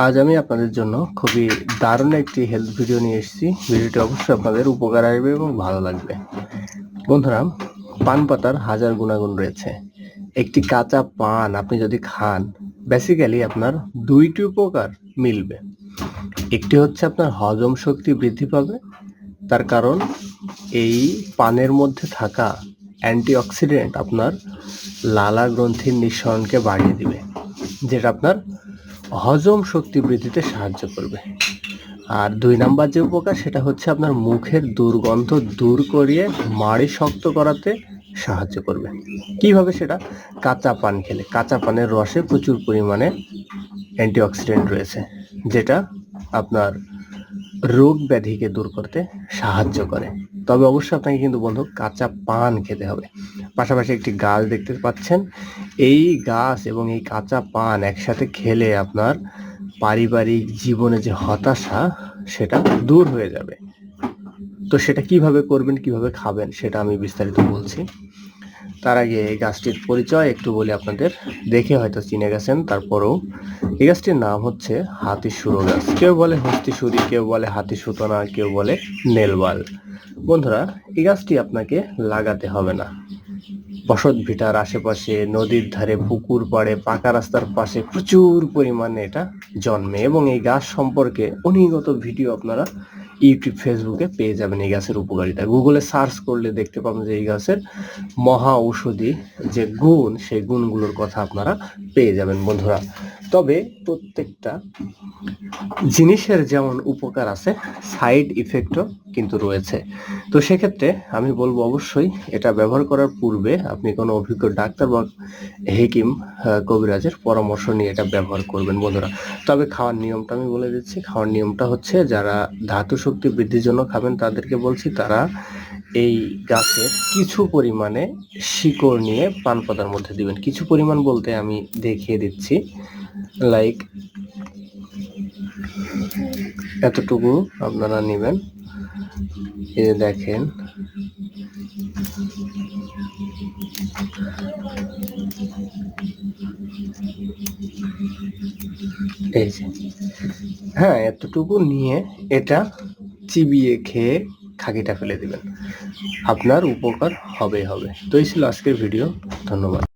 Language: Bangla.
আজ আমি আপনাদের জন্য খুবই দারুণ একটি হেলথ ভিডিও নিয়ে এসেছি। ভিডিওটি অবশ্যই আপনাদের উপকার আসবে এবং ভালো লাগবে। বন্ধুরা, পান পাতার হাজার গুণাগুণ রয়েছে। একটি কাঁচা পান আপনি যদি খান, বেসিক্যালি আপনার দুইটি উপকার মিলবে। একটি হচ্ছে আপনার হজম শক্তি বৃদ্ধি পাবে, তার কারণ এই পানের মধ্যে থাকা অ্যান্টিঅক্সিডেন্ট আপনার লালা গ্রন্থির নিঃসরণকে বাড়িয়ে দিবে, যেটা আপনার হজম শক্তি বৃদ্ধিতে সাহায্য করবে। আর ২ নাম্বার যে উপকার, সেটা হচ্ছে আপনার মুখের দুর্গন্ধ দূর করিয়ে মাড়ি শক্ত করাতে সাহায্য করবে। কিভাবে সেটা? কাঁচা পান খেলে। কাঁচা পানের রসে প্রচুর পরিমাণে অ্যান্টিঅক্সিডেন্ট রয়েছে, যেটা আপনার রোগ ব্যাধিকে দূর করতে সাহায্য করে। তবে অবশ্যই আপনাকে কিন্তু বন্ধু কাঁচা পান খেতে হবে। পাশাপাশি একটি গাছ দেখতে পাচ্ছেন। এই গাছ এবং এই কাঁচা পান একসাথে খেলে আপনার পারিবারিক জীবনে যে হতাশা, সেটা দূর হয়ে যাবে। তো সেটা কিভাবে করবেন, কিভাবে খাবেন, সেটা আমি বিস্তারিত বলছি। তার আগে এই গাছটির পরিচয় একটু বলি আপনাদের। দেখে হয়তো চিনে গেছেন, তারপরেও এই গাছটির নাম হচ্ছে হাতিসুরো গাছ। কেউ বলে হস্তিসুরি, কেউ বলে হাতিসুতনা, কেউ বলে নেলওয়াল। বন্ধুরা, এই গাছটি আপনাকে লাগাতে হবে না। বসত ভিটার আশেপাশে, নদীর ধারে, পুকুর পাড়ে, পাকা রাস্তার পাশে প্রচুর পরিমাণে এটা জন্মে এবং এই গাছ সম্পর্কে অনেকগত ভিডিও আপনারা ইউটিউব, ফেসবুকে পেয়ে যাবেন। এই গাছের উপকারিতা গুগলে সার্চ করলে দেখতে পাবেন যে এই গাছের মহা ঔষধি যে গুণ, সেই গুণগুলোর কথা আপনারা পেয়ে যাবেন বন্ধুরা। তবে প্রত্যেকটা জিনিসের যেমন উপকার আছে, সাইড ইফেক্টও কিন্তু রয়েছে। তো সেক্ষেত্রে আমি বলবো অবশ্যই এটা ব্যবহার করার পূর্বে আপনি কোনো অভিজ্ঞ ডাক্তার বা হেকিম, কবিরাজের পরামর্শ নিয়ে এটা ব্যবহার করবেন বন্ধুরা। তবে খাওয়ার নিয়মটা আমি বলে দিচ্ছি। খাওয়ার নিয়মটা হচ্ছে, যারা ধাতু শক্তি বৃদ্ধির জন্য খাবেন তাদেরকে বলছি, তারা এই গাছের কিছু পরিমাণে শিকড় নিয়ে পান পাতার মধ্যে দিবেন। কিছু পরিমাণ বলতে আমি দেখিয়ে দিচ্ছি, লাইক এতটুকু আপনারা নেবেন। এই যে দেখেন, এই যে, হ্যাঁ, এতটুকু নিয়ে এটা চিবিয়ে খেয়ে খাকিটা ফেলে দিবেন। আপনার উপকার হবে। তো এই ছিল আজকের ভিডিও। ধন্যবাদ।